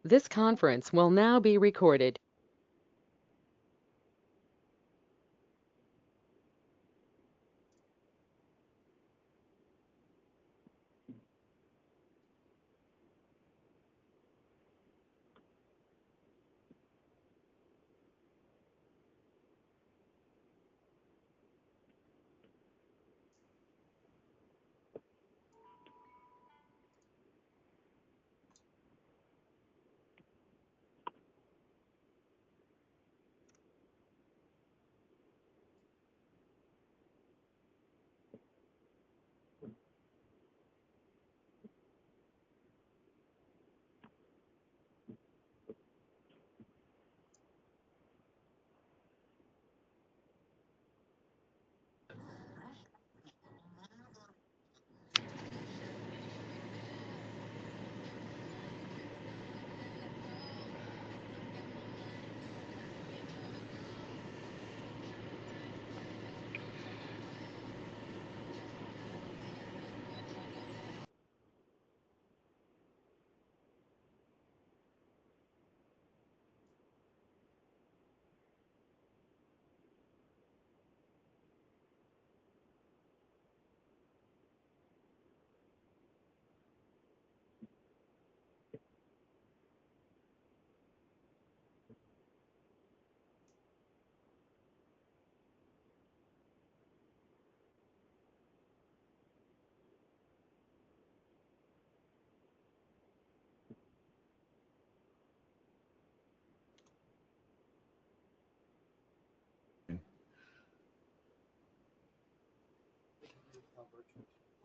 This conference will now be recorded.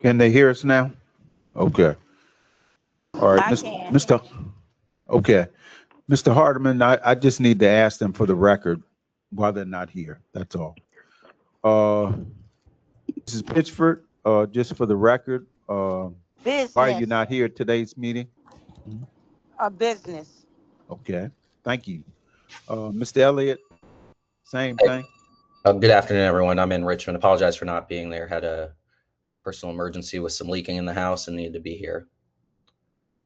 Can they hear us now? Okay. All right, I can. Mr. Okay. Mr. Hardeman, I just need to ask them for the record why they're not here. That's all. Uh, Mrs. Pitchford, just for the record, why are you Business. not here at today's meeting? A business. Okay. Thank you. Mr. Elliott, same Hey, thing? good afternoon, everyone. I'm in Richmond. Apologize for not being there. Had a personal emergency with some leaking in the house and needed to be here.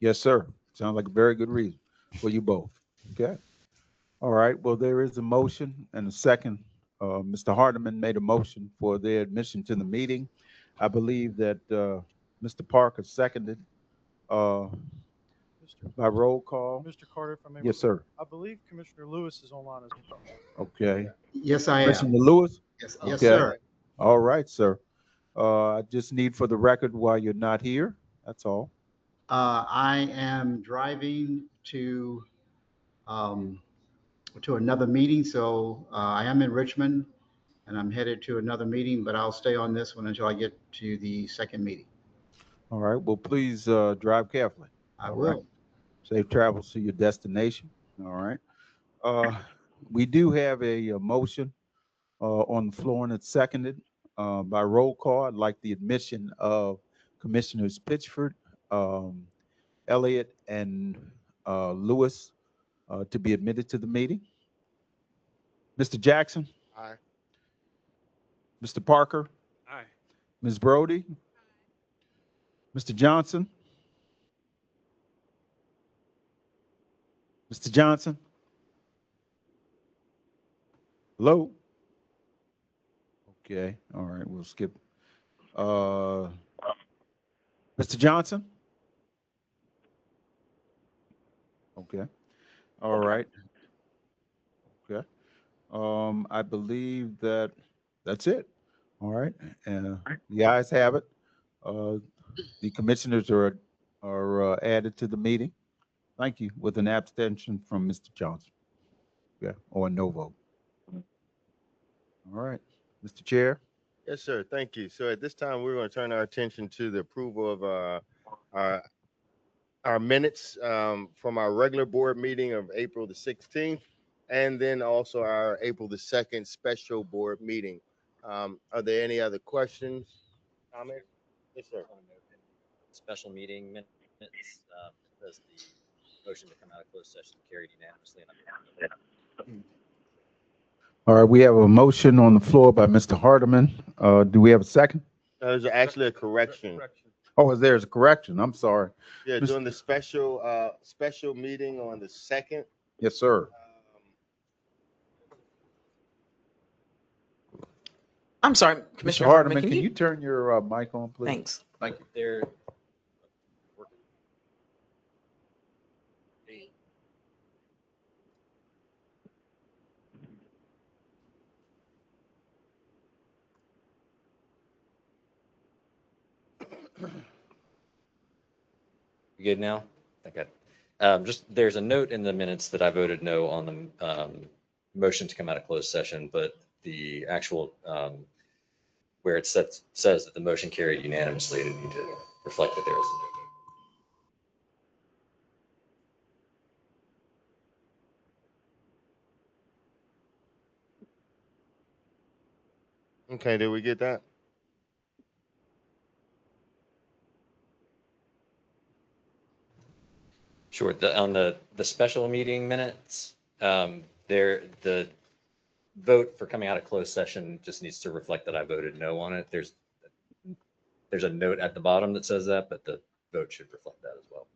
Yes, sir. Sounds like a very good reason for you both. Okay. All right. Well, there is a motion and a second. Mr. Hardeman made a motion for their admission to the meeting. I believe that Mr. Parker seconded uh, Mr. by roll call. Mr. Carter, if I may. Yes, sir. I believe Commissioner Lewis is online as well. Okay. Yes, I am. Commissioner Lewis? Yes, Okay. yes, sir. All right, sir. I just need for the record why you're not here. That's all. I am driving um, to another meeting, so I am in Richmond, and I'm headed to another meeting, but I'll stay on this one until I get to the second meeting. All right. Well, please drive carefully. I All will. right. Safe travels to your destination. All right. Uh, we do have a motion on the floor, and it's seconded by roll call. I'd like the admission of Commissioners Pitchford, Elliott, and Lewis to be admitted to the meeting. Mr. Jackson? Aye. Mr. Parker? Aye. Ms. Brody? Mr. Johnson? Mr. Johnson? Hello? Okay. All right. We'll skip. Mr. Johnson? Okay. All right. Okay. I believe that's it. All right. And the ayes have it. The commissioners are added to the meeting. Thank you. With an abstention from Mr. Johnson. Yeah, or a no vote. All right. Mr. Chair. Yes, sir. Thank you. So at this time, we're going to turn our attention to the approval of our our minutes from our regular board meeting of April the 16th, and then also our April the 2nd special board meeting. Are there any other questions, comments? Yes, sir. Special meeting minutes, because the motion to come out of closed session carried unanimously. All right. We have a motion on the floor by Mr. Hardeman. Do we have a second? There's actually a correction. Oh, there's a correction. I'm sorry. Yeah, Mr. during the special meeting on the 2nd. Yes, sir. I'm sorry, Mr. Commissioner Hardeman, Hardeman, can you turn your mic on, please? Thanks. Thank you. There. You good now? Okay. Just there's a note in the minutes that I voted no on the motion to come out of closed session, but the actual where it says that the motion carried unanimously, it need to reflect that there was a no vote. Okay, did we get that? Sure. On the special meeting minutes, the vote for coming out of closed session just needs to reflect that I voted no on it. There's a note at the bottom that says that, but the vote should reflect that as well.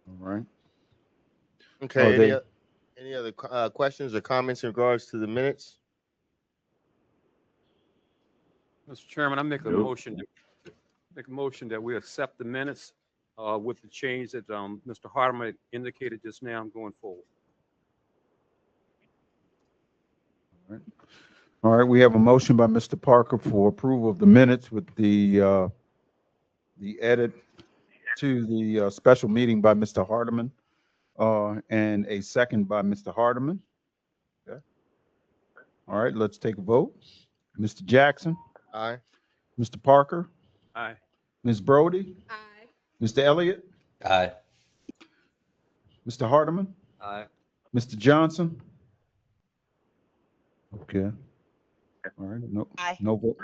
All right. Okay. Any other questions or comments in regards to the minutes? Mr. Chairman, I make a motion that we accept the minutes with the change that Mr. Hardeman indicated just now going forward. All right, we have a motion by Mr. Parker for approval of the minutes with the edit to the special meeting by Mr. Hardeman, and a second by Mr. Hardeman. Okay. All right, let's take a vote. Mr. Jackson, Aye. Mr. Parker, Aye. Ms. Brody, Aye. Mr. Elliott, Aye. Mr. Hardeman, Aye. Mr. Johnson. Okay. All right, no, Aye. no vote.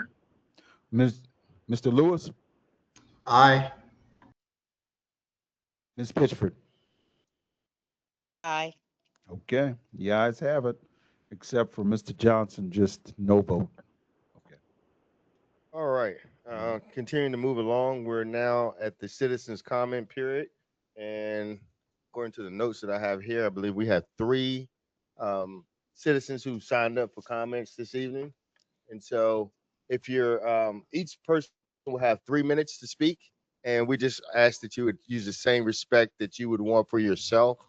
Mr. Lewis, Aye. Ms. Pitchford. Aye. Okay, the ayes have it, except for Mr. Johnson, just no vote. Okay. All right. Continuing to move along, we're now at the citizens comment period. And according to the notes that I have here, I believe we have 3 citizens who signed up for comments this evening. And so if you're, each person will have 3 minutes to speak. And we just ask that you would use the same respect that you would want for yourself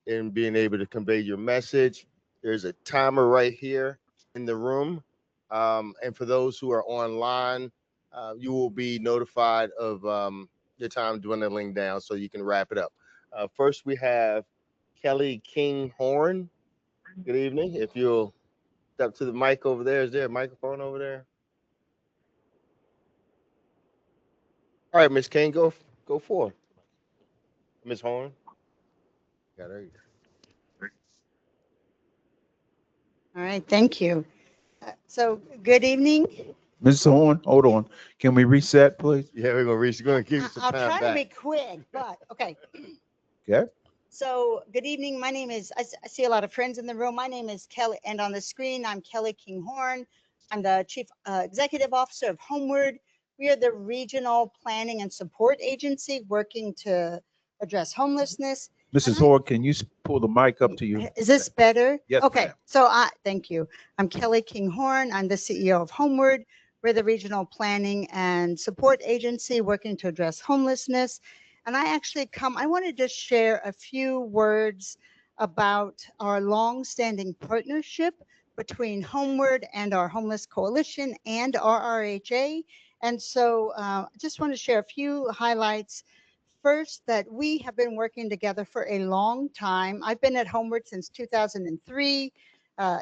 in being able to convey your message. There's a timer right here in the room. And for those who are online, you will be notified of your time dwindling down so you can wrap it up. First, we have Kelly Kinghorn. Good evening. If you'll step to the mic over there. Is there a microphone over there? All right, Miss King, go for it. Miss Horn. Yeah, there you go. All right, thank you. So good evening. Mrs. Horn, hold on. Can we reset, please? Yeah, we're gonna give you some I'll time try to back. be quick, but okay. Okay. So good evening. My name is, I see a lot of friends in the room. My name is Kelly, and on the screen, I'm Kelly Kinghorn. I'm the Chief Executive Officer of Homeward. We are the regional planning and support agency working to address homelessness. Mrs. Horn, can you pull the mic up to you? Is this better? Yes, Okay, ma'am. so thank you. I'm Kelly Kinghorn. I'm the CEO of Homeward. We're the regional planning and support agency working to address homelessness. And I wanted to share a few words about our long-standing partnership between Homeward and our Homeless Coalition and RRHA. And so I just want to share a few highlights. First, that we have been working together for a long time. I've been at Homeward since 2003,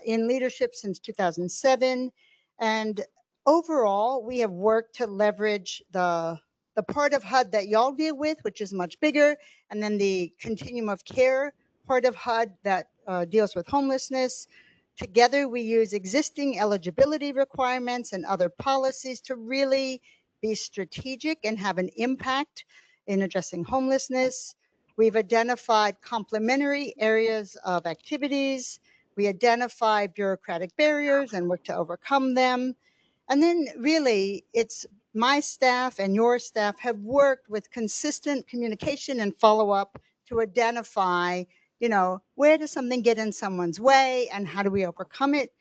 in leadership since 2007. And overall, we have worked to leverage the part of HUD that y'all deal with, which is much bigger, and then the continuum of care part of HUD that deals with homelessness. Together, we use existing eligibility requirements and other policies to really be strategic and have an impact in addressing homelessness. We've identified complementary areas of activities. We identify bureaucratic barriers and work to overcome them. And then really it's my staff and your staff have worked with consistent communication and follow up to identify, where does something get in someone's way and how do we overcome it?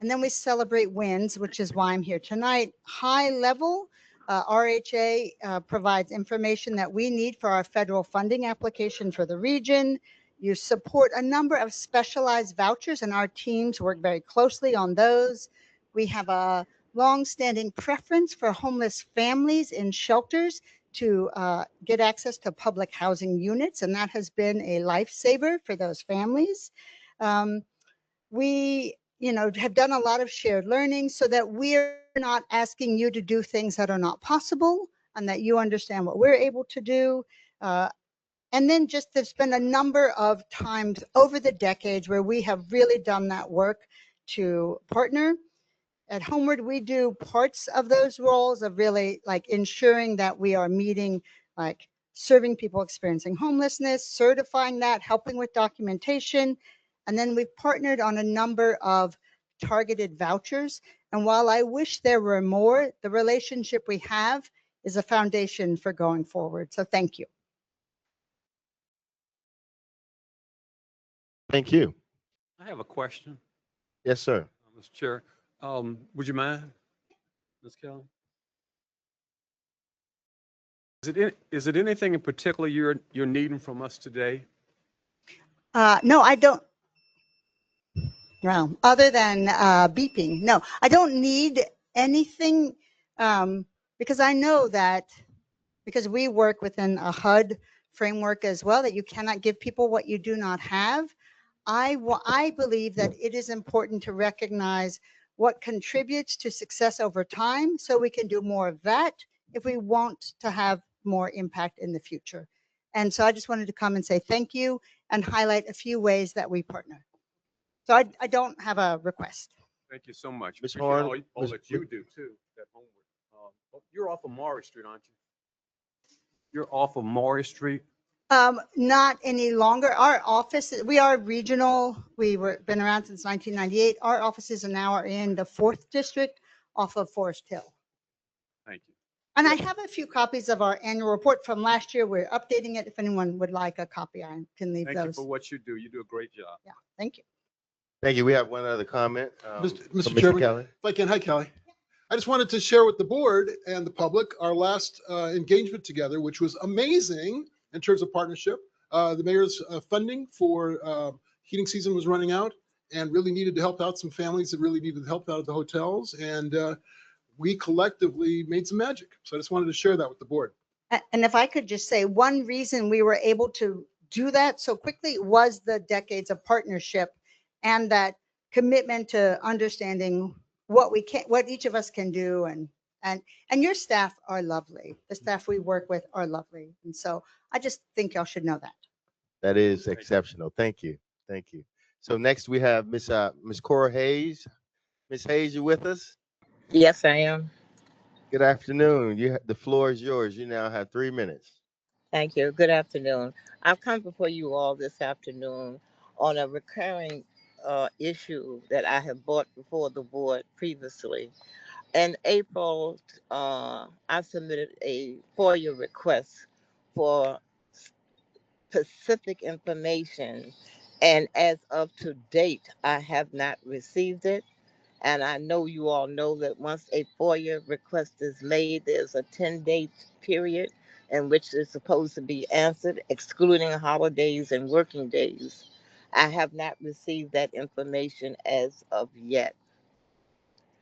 And then we celebrate wins, which is why I'm here tonight. High level, RHA provides information that we need for our federal funding application for the region. You support a number of specialized vouchers, and our teams work very closely on those. We have a long-standing preference for homeless families in shelters to get access to public housing units, and that has been a lifesaver for those families. We have done a lot of shared learning so that we're not asking you to do things that are not possible, and that you understand what we're able to do. And then just there's been a number of times over the decades where we have really done that work to partner. At Homeward, we do parts of those roles of really like ensuring that we are meeting, like serving people experiencing homelessness, certifying that, helping with documentation. And then we've partnered on a number of targeted vouchers. And while I wish there were more, the relationship we have is a foundation for going forward. So thank you. Thank you. I have a question, Yes, sir. Mr. Chair. Would you mind, Ms. Kelly? Is it anything in particular you're needing from us today? No, I don't. No, other than beeping. No, I don't need anything because I know that because we work within a HUD framework as well, that you cannot give people what you do not have. I believe that it is important to recognize what contributes to success over time so we can do more of that if we want to have more impact in the future. And so I just wanted to come and say thank you and highlight a few ways that we partner. So I don't have a request. Thank you so much. Ms. Appreciate Horn, all Ms. that you do too, that homework. You're off of Maury Street, aren't you? You're off of Maury Street? Not any longer. Our office, we are regional. We were been around since 1998. Our offices now are in the 4th district off of Forest Hill. Thank you. And I have a few copies of our annual report from last year. We're updating it. If anyone would like a copy, I can leave Thank you those. for what you do. You do a great job. Yeah, thank you. Thank you. We have one other comment. Mr. Chairman, Kelly. if I can, hi Kelly. I just wanted to share with the board and the public our last engagement together, which was amazing in terms of partnership. The mayor's funding for heating season was running out and really needed to help out some families that really needed help out at the hotels. And we collectively made some magic. So I just wanted to share that with the board. And if I could just say, one reason we were able to do that so quickly was the decades of partnership and that commitment to understanding what each of us can do. And your staff are lovely. The staff we work with are lovely. And so I just think y'all should know that. That is exceptional. Thank you. Thank you. So next we have Miss Cora Hayes. Miss Hayes, you with us? Yes, I am. Good afternoon. The floor is yours. You now have 3 minutes. Thank you. Good afternoon. I've come before you all this afternoon on a recurring issue that I have brought before the board previously. In April, I submitted a FOIA request for specific information, and as of to date, I have not received it. And I know you all know that once a FOIA request is made, there's a 10-day period in which it's supposed to be answered, excluding holidays and working days. I have not received that information as of yet.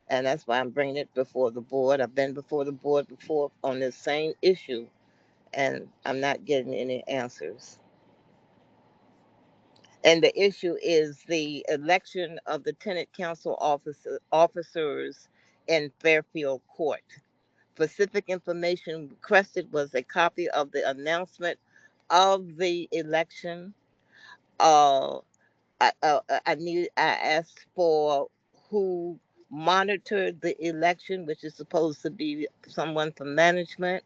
And that's why I'm bringing it before the board. I've been before the board before on this same issue, and I'm not getting any answers. And the issue is the election of the tenant council officers in Fairfield Court. Specific information requested was a copy of the announcement of the election. I asked for who monitored the election, which is supposed to be someone from management,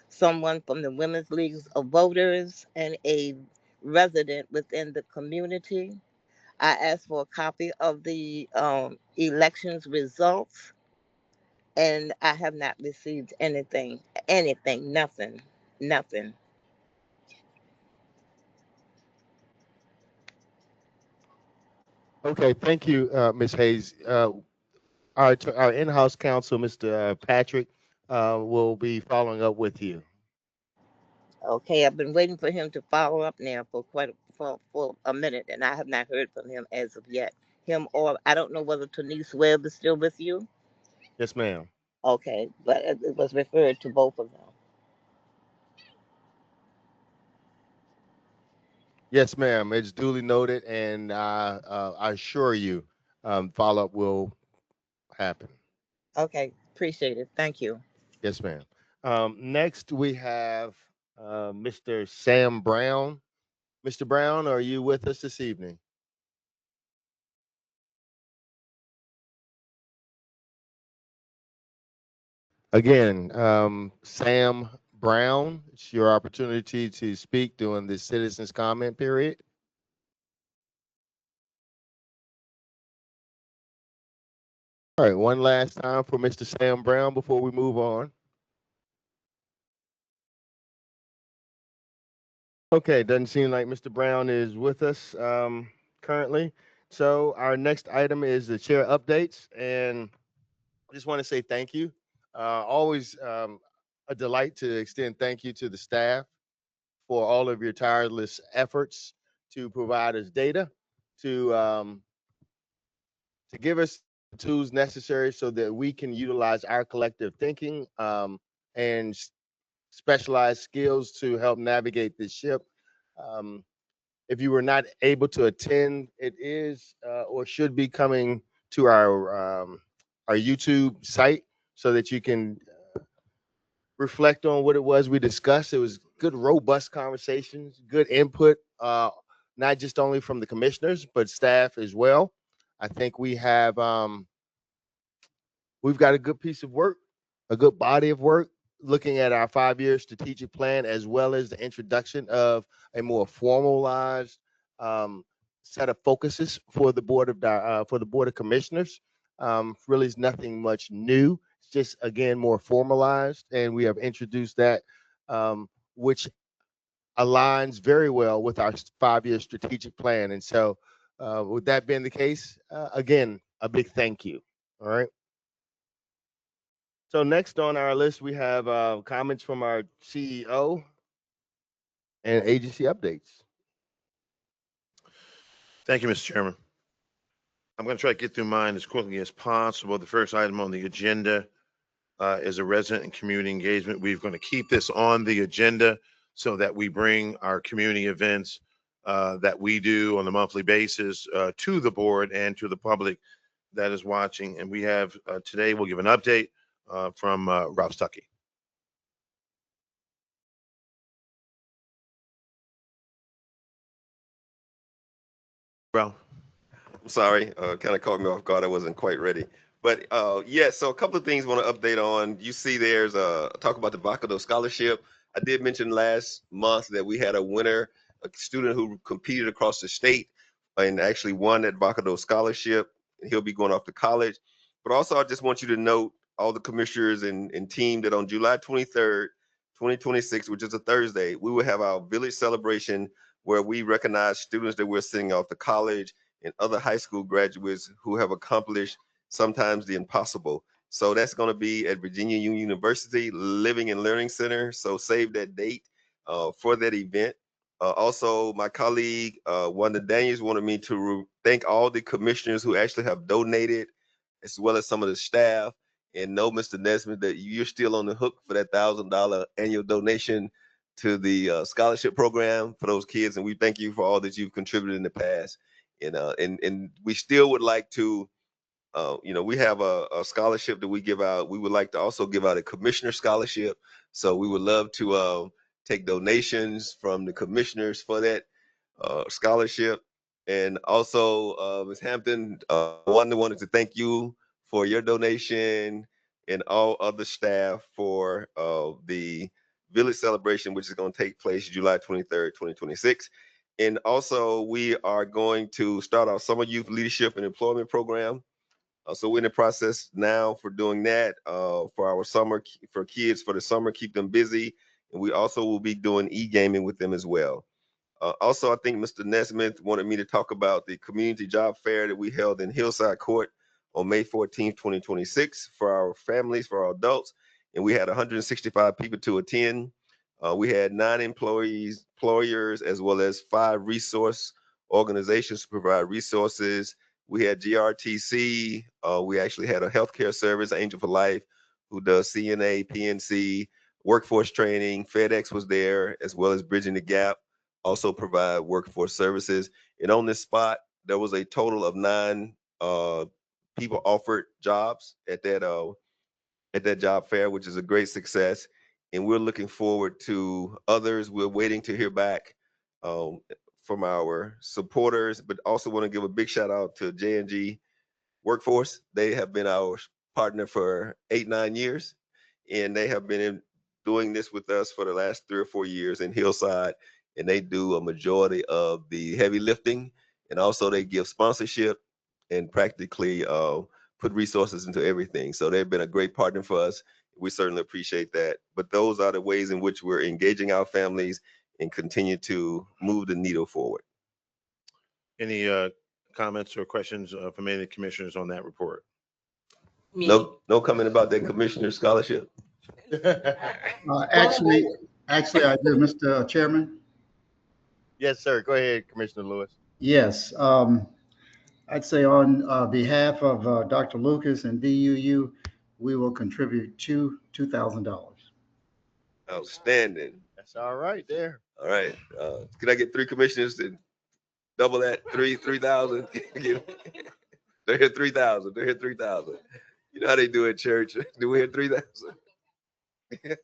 someone from the Women's Leagues of Voters, and a resident within the community. I asked for a copy of the elections results, and I have not received anything, nothing. Okay, thank you, Ms. Hayes. Our in-house counsel, Mr. Patrick, will be following up with you. Okay, I've been waiting for him to follow up now for for a minute, and I have not heard from him as of yet. Him or I don't know whether Denise Webb is still with you. Yes, ma'am. Okay, but it was referred to both of them. Yes, ma'am. It's duly noted, and I assure you, follow-up will happen. Okay, appreciate it. Thank you. Yes, ma'am. Next, we have Mr. Sam Brown. Mr. Brown, are you with us this evening? Again, Sam Brown, it's your opportunity to speak during the citizens comment period. All right, one last time for Mr. Sam Brown before we move on. Okay, doesn't seem like Mr. Brown is with us currently. So our next item is the chair updates, and I just want to say thank you. Always a delight to extend thank you to the staff for all of your tireless efforts to provide us data, to give us the tools necessary so that we can utilize our collective thinking and specialized skills to help navigate this ship. Um, if you were not able to attend, it is or should be coming to our YouTube site so that you can reflect on what it was we discussed. It was good, robust conversations, good input, not just only from the commissioners but staff as well. I think we've got a good piece of work, a good body of work, looking at our 5-year strategic plan as well as the introduction of a more formalized um, set of focuses for the board of commissioners. Really, is nothing much new. It's just again more formalized, and we have introduced that, which aligns very well with our 5-year strategic plan. And so, with that being the case, again, a big thank you. All right. So next on our list, we have comments from our CEO and agency updates. Thank you, Mr. Chairman. I'm going to try to get through mine as quickly as possible. The first item on the agenda is a resident and community engagement. We're going to keep this on the agenda so that we bring our community events that we do on a monthly basis to the board and to the public that is watching. And we have today, we'll give an update from Rob Stuckey. Well, I'm sorry, kind of caught me off guard. I wasn't quite ready. But yeah, so a couple of things I want to update on. You see there's talk about the Vacado Scholarship. I did mention last month that we had a winner, a student who competed across the state and actually won that Vacado Scholarship. He'll be going off to college. But also, I just want you to note all the commissioners and team that on July 23rd, 2026, which is a Thursday, we will have our village celebration where we recognize students that we're sending off to college and other high school graduates who have accomplished sometimes the impossible. So that's going to be at Virginia Union University Living and Learning Center. So save that date for that event. Also, my colleague Wanda Daniels wanted me to thank all the commissioners who actually have donated, as well as some of the staff. And know, Mr. Nesmith, that you're still on the hook for that $1,000 annual donation to the scholarship program for those kids. And we thank you for all that you've contributed in the past. And we still would like to, we have a scholarship that we give out. We would like to also give out a commissioner scholarship. So we would love to take donations from the commissioners for that scholarship. And also, Ms. Hampton, wanted to thank you for your donation and all other staff for the village celebration, which is going to take place July 23rd, 2026. And also, we are going to start our summer youth leadership and employment program. So we're in the process now for doing that for our summer, for kids for the summer, keep them busy. And we also will be doing e-gaming with them as well. Also, I think Mr. Nesmith wanted me to talk about the community job fair that we held in Hillside Court on May 14th, 2026 for our families, for our adults. And we had 165 people to attend. We had 9 employers, as well as 5 resource organizations to provide resources. We had GRTC. We actually had a healthcare service, Angel for Life, who does CNA, PNC, workforce training. FedEx was there, as well as Bridging the Gap, also provide workforce services. And on this spot, there was a total of 9 people offered jobs at that job fair, which is a great success. And we're looking forward to others. We're waiting to hear back from our supporters, but also want to give a big shout out to J&G Workforce. They have been our partner for 8-9 years, and they have been doing this with us for the last 3 or 4 years in Hillside, and they do a majority of the heavy lifting, and also they give sponsorship and practically put resources into everything. So they've been a great partner for us. We certainly appreciate that. But those are the ways in which we're engaging our families and continue to move the needle forward. Any comments or questions from any of the commissioners on that report? No comment about that commissioner scholarship. Actually, I do, Mr. Chairman. Yes, sir. Go ahead, Commissioner Lewis. Yes, I'd say on behalf of Dr. Lucas and BUU, we will contribute $2,000. Outstanding. That's all right there. All right. Can I get 3 commissioners to double that? 3,000. They're here 3,000. They're here 3,000. You know how they do at church. Do we hit 3,000? Yeah.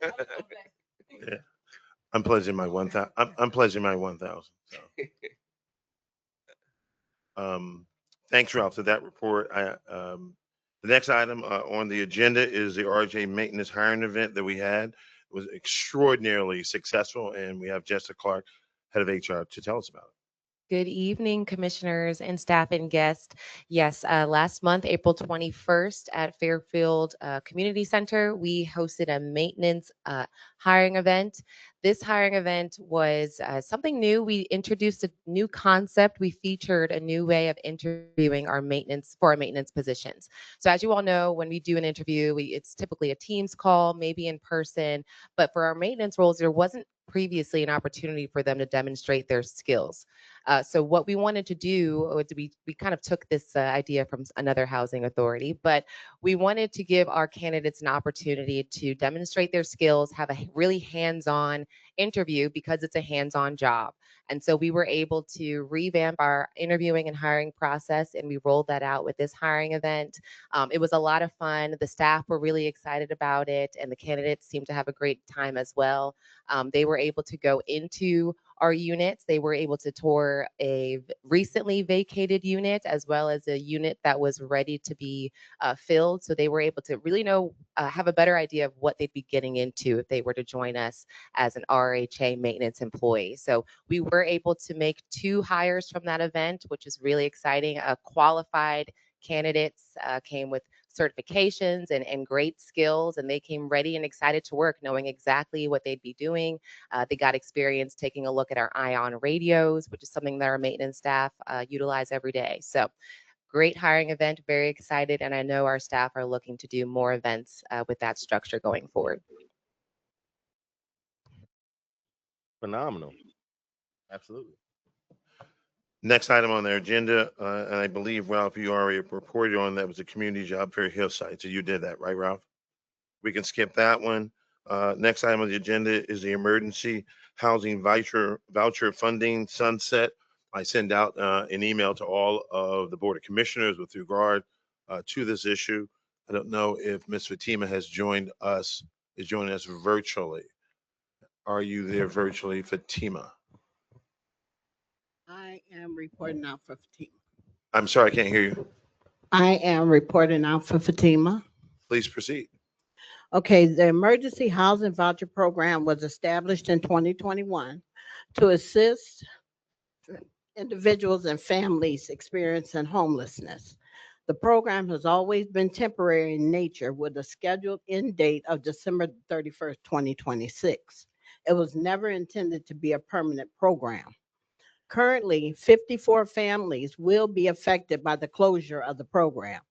I'm pledging my 1,000. I'm pledging my 1,000. So. Thanks, Ralph, for that report. The next item on the agenda is the RRHA maintenance hiring event that we had. It was extraordinarily successful, and we have Jessica Clark, head of HR, to tell us about it. Good evening, commissioners and staff and guests. Yes, last month, April 21st at Fairfield Community Center, we hosted a maintenance hiring event. This hiring event was something new. We introduced a new concept. We featured a new way of interviewing our maintenance positions. So as you all know, when we do an interview, it's typically a Teams call, maybe in person, but for our maintenance roles, there wasn't previously an opportunity for them to demonstrate their skills. So what we wanted to do was we kind of took this idea from another housing authority, but we wanted to give our candidates an opportunity to demonstrate their skills, have a really hands-on interview because it's a hands-on job. And so we were able to revamp our interviewing and hiring process, and we rolled that out with this hiring event. It was a lot of fun. The staff were really excited about it, and the candidates seemed to have a great time as well. They were able to go into our units. They were able to tour a recently vacated unit as well as a unit that was ready to be filled. So they were able to really have a better idea of what they'd be getting into if they were to join us as an RRHA maintenance employee. So we were able to make 2 hires from that event, which is really exciting. Qualified candidates came with certifications and great skills, and they came ready and excited to work, knowing exactly what they'd be doing. They got experience taking a look at our ION radios, which is something that our maintenance staff utilize every day. So great hiring event, very excited, and I know our staff are looking to do more events with that structure going forward. Phenomenal. Absolutely. Next item on their agenda, and I believe, Ralph, you already reported on that, was the community job fair Hillside. So you did that, right, Ralph? We can skip that one. Next item on the agenda is the emergency housing voucher funding sunset. I send out an email to all of the Board of Commissioners with regard to this issue. I don't know if Ms. Fatima is joining us virtually. Are you there virtually, Fatima? I am reporting out for Fatima. I'm sorry, I can't hear you. I am reporting out for Fatima. Please proceed. Okay, the Emergency Housing Voucher Program was established in 2021 to assist individuals and families experiencing homelessness. The program has always been temporary in nature with a scheduled end date of December 31st, 2026. It was never intended to be a permanent program. Currently, 54 families will be affected by the closure of the program.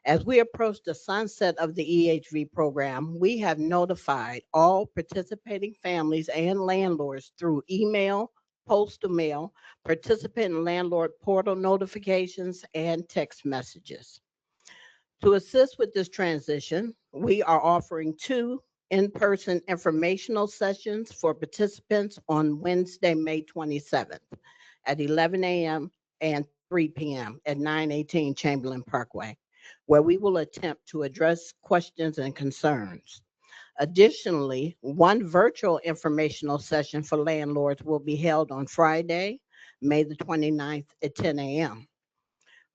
As we approach the sunset of the EHV program, we have notified all participating families and landlords through email, postal mail, participant and landlord portal notifications, and text messages. To assist with this transition, we are offering 2 in-person informational sessions for participants on Wednesday, May 27th at 11 a.m. and 3 p.m. at 918 Chamberlain Parkway, where we will attempt to address questions and concerns. Additionally, 1 virtual informational session for landlords will be held on Friday, May the 29th at 10 a.m.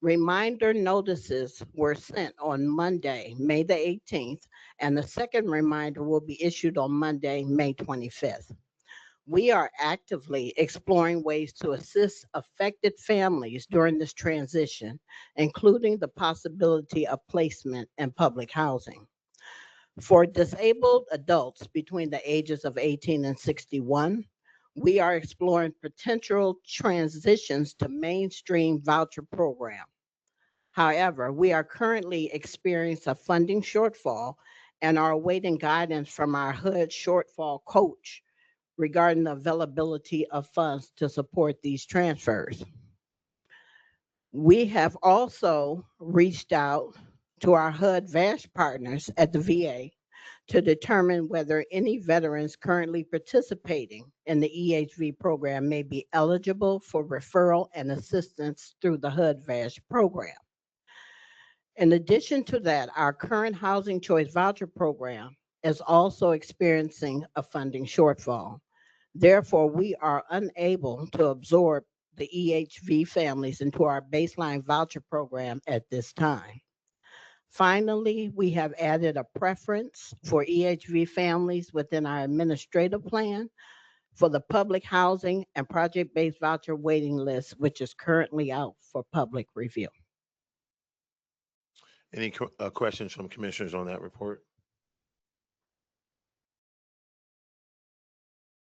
Reminder notices were sent on Monday, May the 18th, and the second reminder will be issued on Monday, May 25th. We are actively exploring ways to assist affected families during this transition, including the possibility of placement in public housing. For disabled adults between the ages of 18 and 61, we are exploring potential transitions to mainstream voucher program. However, we are currently experiencing a funding shortfall and are awaiting guidance from our HUD shortfall coach regarding the availability of funds to support these transfers. We have also reached out to our HUD VASH partners at the VA to determine whether any veterans currently participating in the EHV program may be eligible for referral and assistance through the HUD VASH program. In addition to that, our current Housing Choice Voucher Program is also experiencing a funding shortfall. Therefore, we are unable to absorb the EHV families into our baseline voucher program at this time. Finally, we have added a preference for EHV families within our administrative plan for the public housing and project-based voucher waiting list, which is currently out for public review. Any questions from commissioners on that report?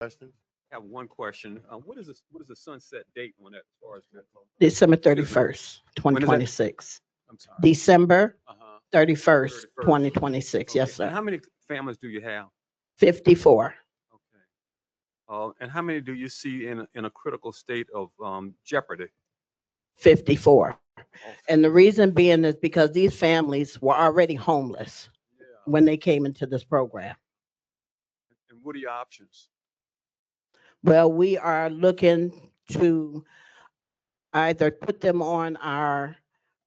Questions? I have one question. What is the sunset date on that as far as that? December 31st, When is that? 2026. I'm sorry. December Uh-huh. 31st, 31st. 2026. Yes, Okay. And sir. how many families do you have? 54. And how many do you see in a critical state of jeopardy? 54. And the reason being is because these families were already homeless when they came into this program. And what are your options? Well, we are looking to either put them on our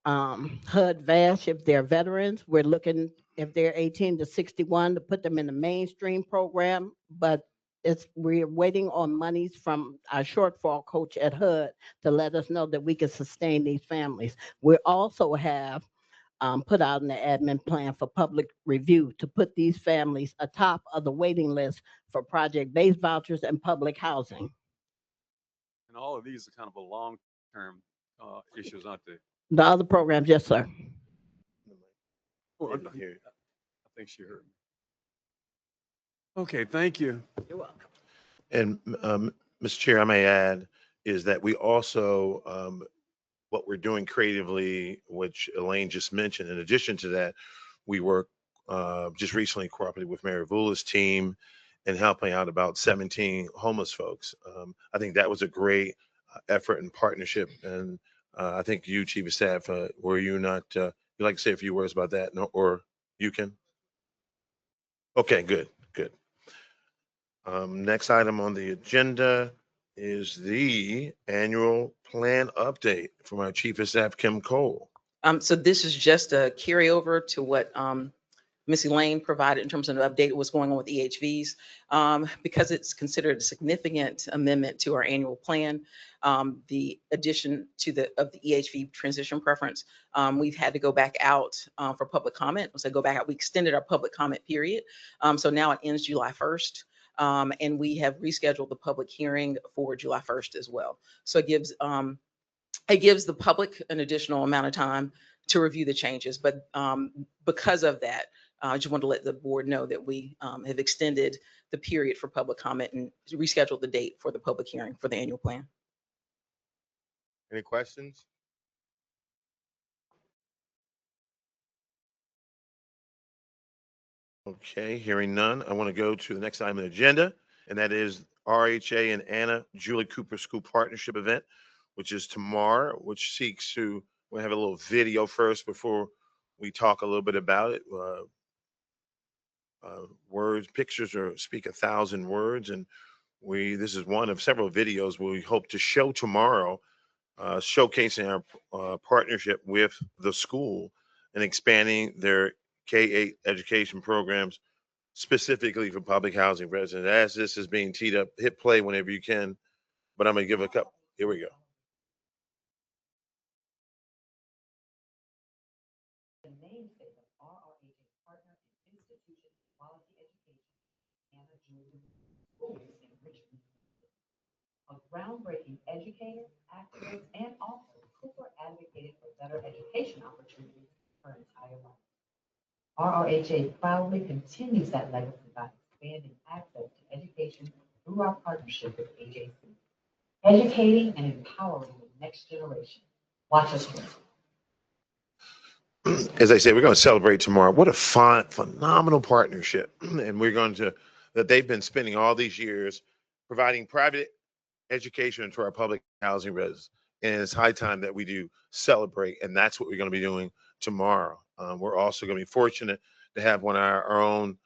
HUD VASH if they're veterans. We're looking, if they're 18 to 61, to put them in the mainstream program, but we're waiting on monies from our shortfall coach at HUD to let us know that we can sustain these families. We also have put out an admin plan for public review to put these families atop of the waiting list for project-based vouchers and public housing. And all of these are kind of a long-term issues, aren't they? The other programs, yes, sir. Well, Didn't hear you. I think she heard me. Okay, thank you. You're welcome. And Mr. Chair, I may add is that we also, what we're doing creatively, which Elaine just mentioned, in addition to that, we work just recently cooperated with Mary Vula's team and helping out about 17 homeless folks. I think that was a great effort and partnership. And I think you, Chief of Staff, were you not, you'd like to say a few words about that? No, or you can? Okay, good, good. Next item on the agenda is the annual plan update from our Chief of Staff, Kim Cole. So this is just a carryover to what Ms. Elaine provided in terms of an update of what's going on with EHVs. Because it's considered a significant amendment to our annual plan, the addition to the EHV transition preference, we've had to go back out for public comment. So go back out, we extended our public comment period. So now it ends July 1st. And we have rescheduled the public hearing for July 1st as well. So it gives the public an additional amount of time review the changes. But because of that, I just want to let the board know that we have extended the period for public comment and rescheduled the date for the public hearing for the annual plan. Any questions? Okay, hearing none, I want to go to the next item on the agenda, and that is RHA and Anna Julie Cooper School Partnership Event, which is tomorrow, which seeks to, we'll have a little video first before we talk a little bit about it. Words, pictures or speak 1,000 words, and this is one of several videos we hope to show tomorrow, showcasing our partnership with the school and expanding their K-8 education programs specifically for public housing residents. As this is being teed up, hit play whenever you can, but I'm gonna give a couple. Here we go. The namesake of RRHA partner and institution of quality education, Anna Julie Schools in Richmond. A groundbreaking educator, activist, and author, Cooper advocated for better education opportunities her entire life. RRHA proudly continues that legacy by expanding access to education through our partnership with AJC, educating and empowering the next generation. Watch us win. As I say, we're going to celebrate tomorrow. What a phenomenal partnership. And we're going to, that they've been spending all these years providing private education to our public housing residents. And it's high time that we do celebrate. And that's what we're going to be doing tomorrow. We're also going to be fortunate to have one of our own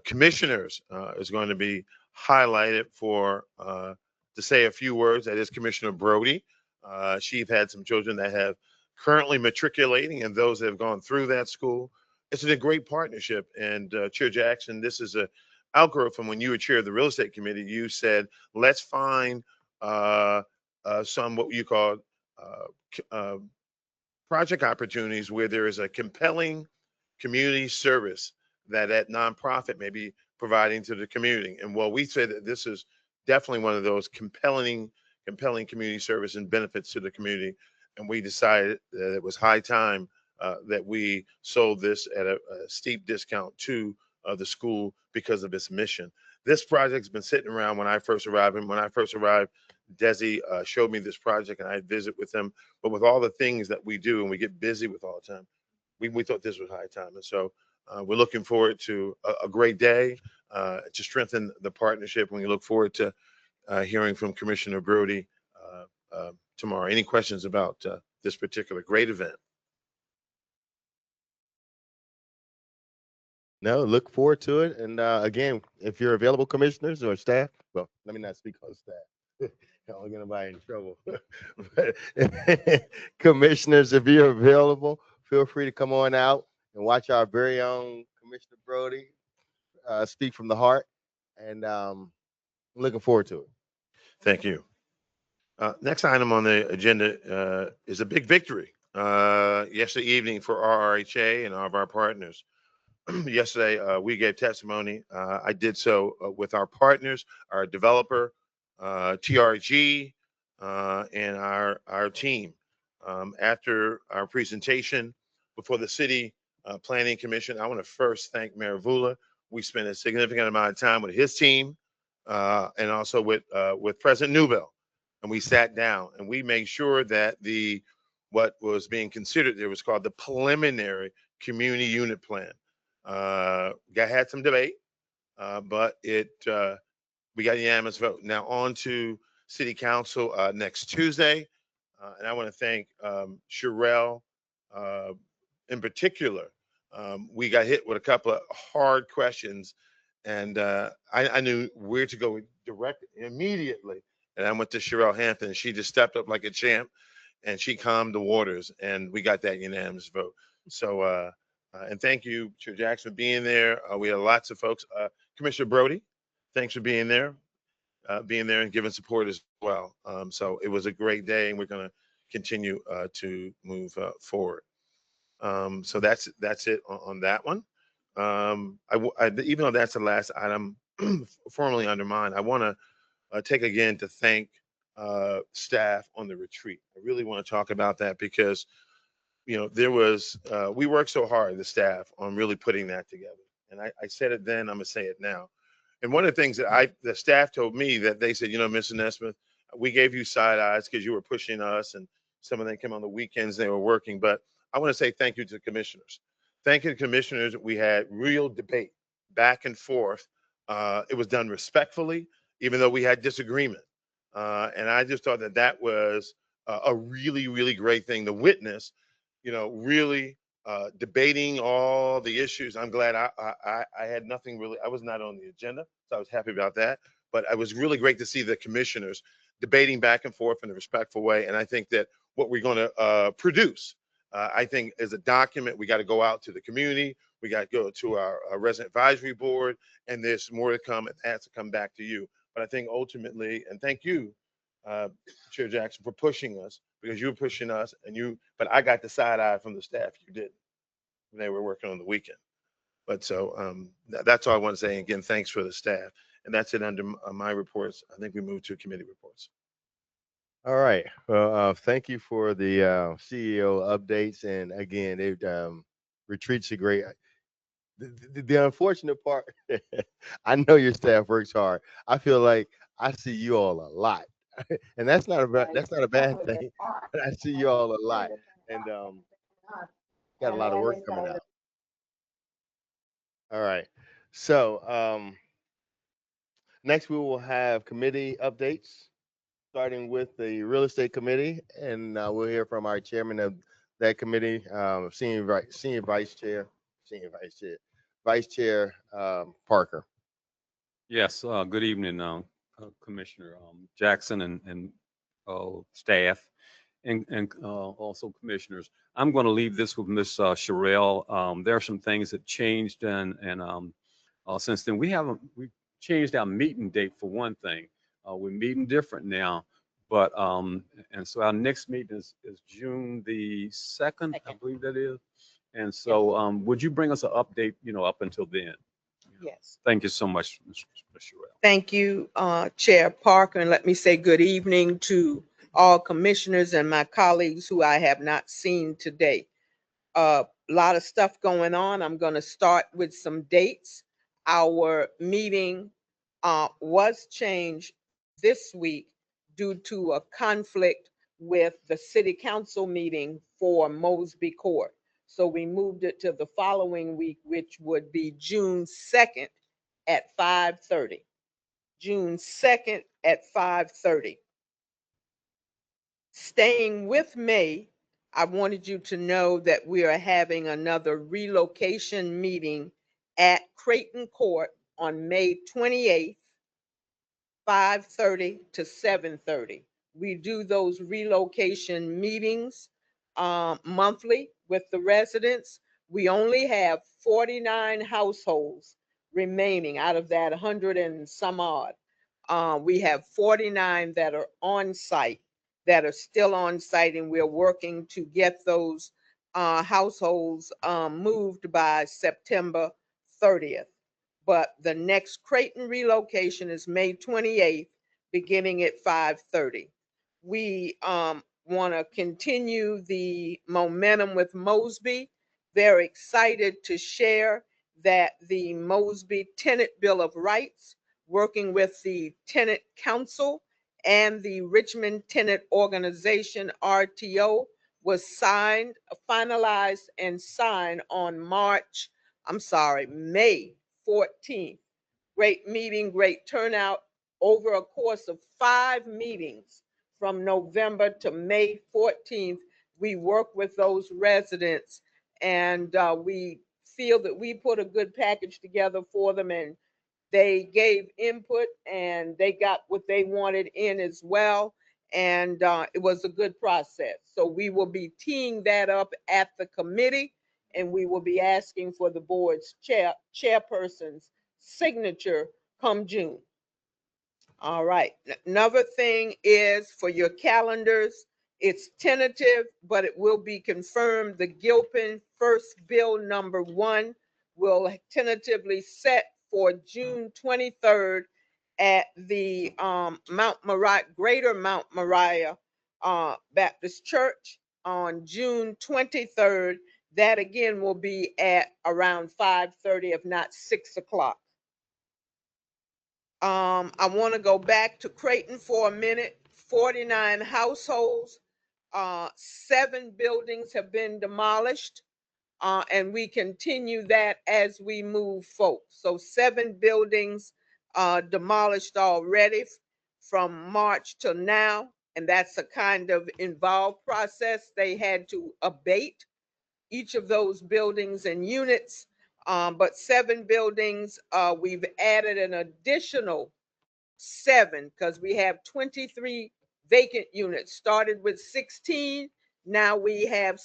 commissioners is going to be highlighted for to say a few words. That is Commissioner Brody. She's had some children that have currently matriculating and those that have gone through that school. It's a great partnership. And Chair Jackson, this is a outgrowth from when you were chair of the real estate committee. You said, let's find some what you call project opportunities where there is a compelling community service that nonprofit may be providing to the community. And well, we say that this is definitely one of those compelling community service and benefits to the community. And we decided that it was high time that we sold this at a steep discount to the school because of its mission. This project's been sitting around when I first arrived. And when I first arrived, Desi showed me this project and I'd visit with them. But with all the things that we do and we get busy with all the time, we thought this was high time. And so we're looking forward to a great day to strengthen the partnership. And we look forward to hearing from Commissioner Brody tomorrow. Any questions about this particular great event? No, look forward to it. And again, if you're available, commissioners or staff, well, let me not speak on staff. I'll get anybody in trouble. But commissioners, if you're available, feel free to come on out and watch our very own Commissioner Brody speak from the heart. And looking forward to it. Thank you. Next item on the agenda is a big victory yesterday evening for RRHA and all of our partners. Yesterday, we gave testimony. I did so with our partners, our developer, TRG, and our team. After our presentation before the City Planning Commission, I want to first thank Mayor Vula. We spent a significant amount of time with his team and also with President Newbell. And we sat down and we made sure that what was being considered there was called the preliminary community unit plan. Had some debate, but we got a unanimous vote. Now on to City Council next Tuesday. And I want to thank Sherelle in particular. We got hit with a couple of hard questions and I knew where to go direct immediately. And I went to Sherelle Hampton and she just stepped up like a champ and she calmed the waters and we got that unanimous vote. So, and thank you, Chair Jackson, for being there. We had lots of folks. Commissioner Brody, thanks for being there and giving support as well. So it was a great day and we're going to continue to move forward. So that's it on that one. Even though that's the last item formally under mine, I want to take again to thank staff on the retreat. I really want to talk about that because there was, we worked so hard, the staff, on really putting that together. And I said it then, I'm gonna say it now. And one of the things that the staff told me that they said, Mr. Nesmith, we gave you side eyes because you were pushing us, and some of them came on the weekends, they were working. But I want to say thank you to the commissioners. Thank you to the commissioners. We had real debate back and forth. It was done respectfully, even though we had disagreement. And I just thought that that was a really, really great thing to witness, really debating all the issues. I'm glad I had nothing really, I was not on the agenda, so I was happy about that. But it was really great to see the commissioners debating back and forth in a respectful way. And I think that what we're going to produce, I think, is a document. We got to go out to the community. We got to go to our resident advisory board, and there's more to come, and has to come back to you. But I think ultimately, and thank you, Chair Jackson, for pushing us, because you were pushing us, but I got the side eye from the staff. You didn't. They were working on the weekend. But so that's all I want to say. Again, thanks for the staff. And that's it under my reports. I think we move to committee reports. All right. Well, thank you for the CEO updates. And again, retreats are great. The unfortunate part, I know your staff works hard. I feel like I see you all a lot, and that's not a bad thing. But I see you all a lot, and got a lot of work coming out. All right. So next we will have committee updates, starting with the real estate committee, and we'll hear from our chairman of that committee, Vice Chair Parker. Yes, good evening, Commissioner Jackson and staff and also commissioners. I'm going to leave this with Ms. Sherrill. There are some things that changed and since then we changed our meeting date for one thing. We're meeting different now, but and so our next meeting is June the 2nd, I believe that is. And so would you bring us an update, up until then? Yes. Thank you so much, Ms. Sherrill. Thank you, Chair Parker, and let me say good evening to all commissioners and my colleagues who I have not seen today. A lot of stuff going on. I'm going to start with some dates. Our meeting was changed this week due to a conflict with the city council meeting for Mosby Court. So we moved it to the following week, which would be June 2nd at 5:30. June 2nd at 5:30. Staying with May, I wanted you to know that we are having another relocation meeting at Creighton Court on May 28th, 5:30 to 7:30. We do those relocation meetings monthly with the residents. We only have 49 households remaining out of that 100 and some odd. We have 49 that are on site, that are still on site, and we're working to get those households moved by September 30th. But the next Creighton relocation is May 28th, beginning at 5:30. We want to continue the momentum with Mosby. They're excited to share that the Mosby Tenant Bill of Rights, working with the Tenant Council and the Richmond Tenant Organization, RTO, was finalized and signed on May 14th. Great meeting, great turnout over a course of 5 meetings from November to May 14th. We work with those residents, and we feel that we put a good package together for them, and they gave input and they got what they wanted in as well. And it was a good process. So we will be teeing that up at the committee, and we will be asking for the board's chairperson's signature come June. All right. Another thing is for your calendars, it's tentative, but it will be confirmed. The Gilpin First Bill number 1 will tentatively set for June 23rd at the Greater Mount Moriah Baptist Church. on June 23rd. That again will be at around 5:30, if not 6 o'clock. I want to go back to Creighton for a minute. 49 households, 7 buildings have been demolished, and we continue that as we move forward. So 7 buildings demolished already from March till now, and that's a kind of involved process. They had to abate each of those buildings and units, but 7 buildings, we've added an additional 7 because we have 23 vacant units. Started with 16, now we have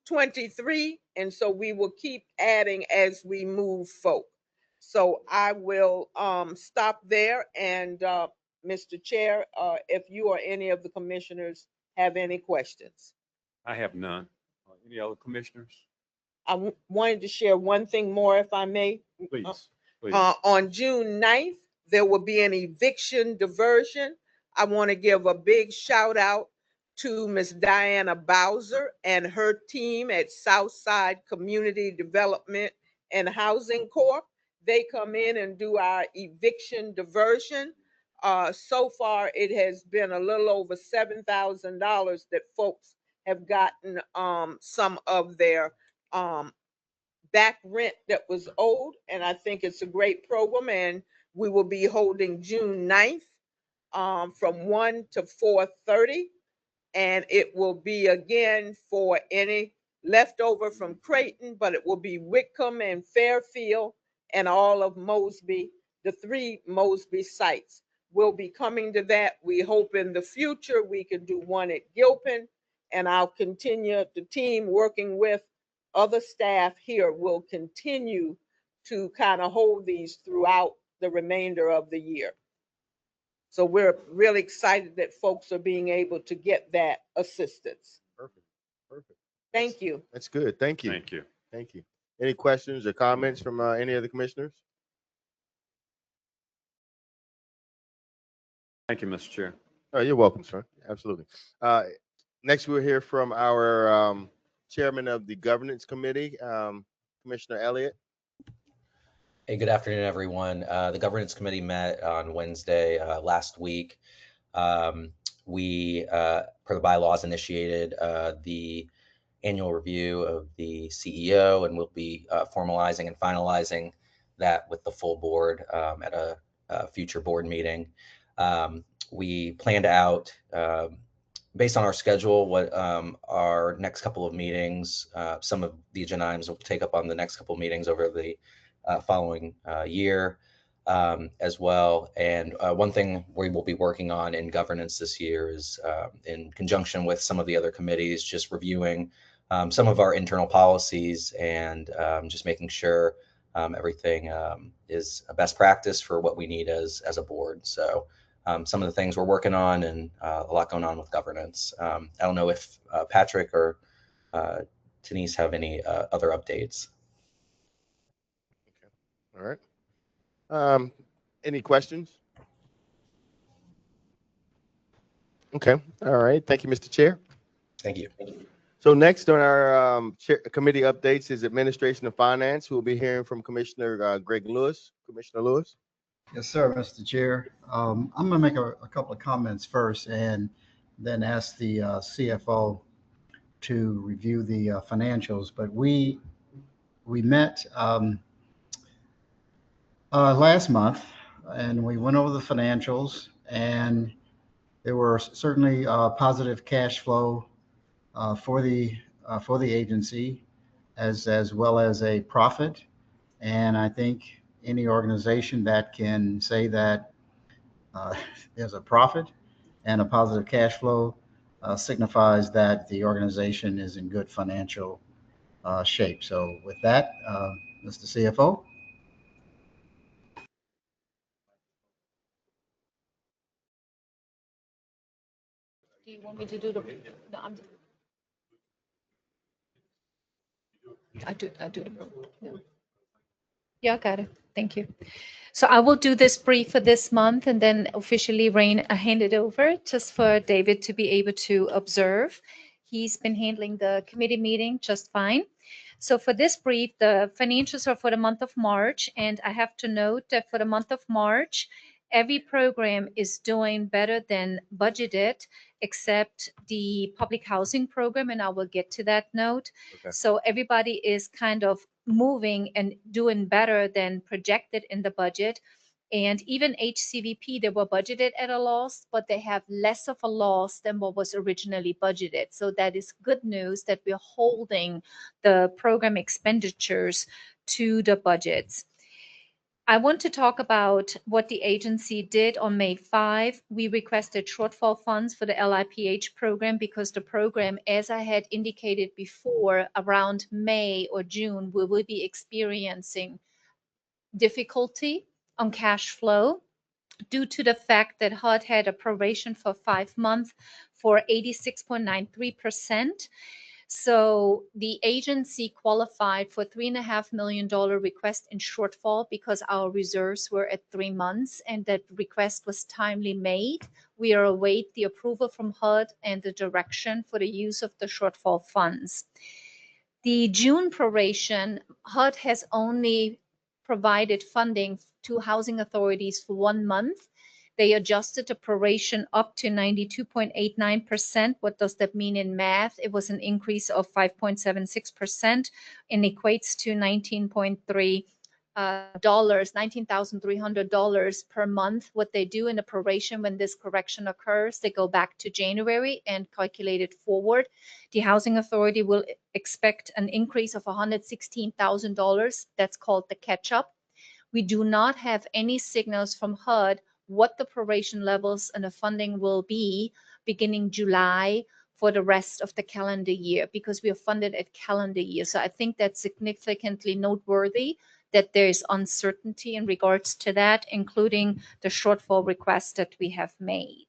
23, and so we will keep adding as we move forward. So I will stop there, and Mr. Chair, if you or any of the commissioners have any questions. I have none. Any other commissioners? I wanted to share one thing more, if I may. Please, please. On June 9th, there will be an eviction diversion. I want to give a big shout out to Ms. Diana Bowser and her team at Southside Community Development and Housing Corp. They come in and do our eviction diversion. So far, it has been a little over $7,000 that folks have gotten some of their back rent that was owed, and I think it's a great program, and we will be holding June 9th from 1 to 4:30, and it will be again for any leftover from Creighton, but it will be Whitcomb and Fairfield and all of Mosby, the 3 Mosby sites. We'll be coming to that. We hope in the future we can do one at Gilpin, and I'll continue the team working with other staff here will continue to kind of hold these throughout the remainder of the year. So we're really excited that folks are being able to get that assistance. Perfect. Perfect. Thank you. That's good. Thank you. Thank you. Thank you. Any questions or comments from any of the commissioners? Thank you, Mr. Chair. Oh, you're welcome, sir. Absolutely. Next, we'll hear from our chairman of the governance committee, Commissioner Elliott. Hey, good afternoon, everyone. The governance committee met on Wednesday last week. We, per the bylaws, initiated the annual review of the CEO, and we'll be formalizing and finalizing that with the full board at a future board meeting. We planned out, based on our schedule, what our next couple of meetings, some of the agenda items will take up on the next couple of meetings over the following year as well. And one thing we will be working on in governance this year is, in conjunction with some of the other committees, just reviewing some of our internal policies and just making sure everything is a best practice for what we need as a board. So some of the things we're working on, and a lot going on with governance. I don't know if Patrick or Denise have any other updates. All right. Any questions? Okay. All right. Thank you, Mr. Chair. Thank you. So next on our committee updates is Administration of Finance. We'll be hearing from Commissioner Greg Lewis. Commissioner Lewis. Yes, sir, Mr. Chair. I'm going to make a couple of comments first and then ask the CFO to review the financials. But we met last month and we went over the financials, and there were certainly positive cash flow for the agency as well as a profit. And I think any organization that can say that there's a profit and a positive cash flow signifies that the organization is in good financial shape. So with that, Mr. CFO. Do you want me to do the? No, I do the. Yeah. Yeah, got it. Thank you. So I will do this brief for this month and then officially hand it over just for David to be able to observe. He's been handling the committee meeting just fine. So for this brief, the financials are for the month of March, and I have to note that for the month of March, every program is doing better than budgeted, except the public housing program, and I will get to that note. Okay. So everybody is kind of moving and doing better than projected in the budget. And even HCVP, they were budgeted at a loss, but they have less of a loss than what was originally budgeted. So that is good news that we're holding the program expenditures to the budgets. I want to talk about what the agency did on May 5. We requested shortfall funds for the LIPH program because the program, as I had indicated before, around May or June, we will be experiencing difficulty on cash flow due to the fact that HUD had a proration for 5 months for 86.93%. So the agency qualified for $3.5 million request in shortfall because our reserves were at 3 months and that request was timely made. We are await the approval from HUD and the direction for the use of the shortfall funds. The June proration, HUD has only provided funding to housing authorities for 1 month. They adjusted the proration up to 92.89%. What does that mean in math? It was an increase of 5.76% and equates to $19,300 per month. What they do in the proration when this correction occurs, they go back to January and calculate it forward. The housing authority will expect an increase of $116,000. That's called the catch-up. We do not have any signals from HUD what the proration levels and the funding will be beginning July for the rest of the calendar year because we are funded at calendar year. So I think that's significantly noteworthy that there is uncertainty in regards to that, including the shortfall request that we have made.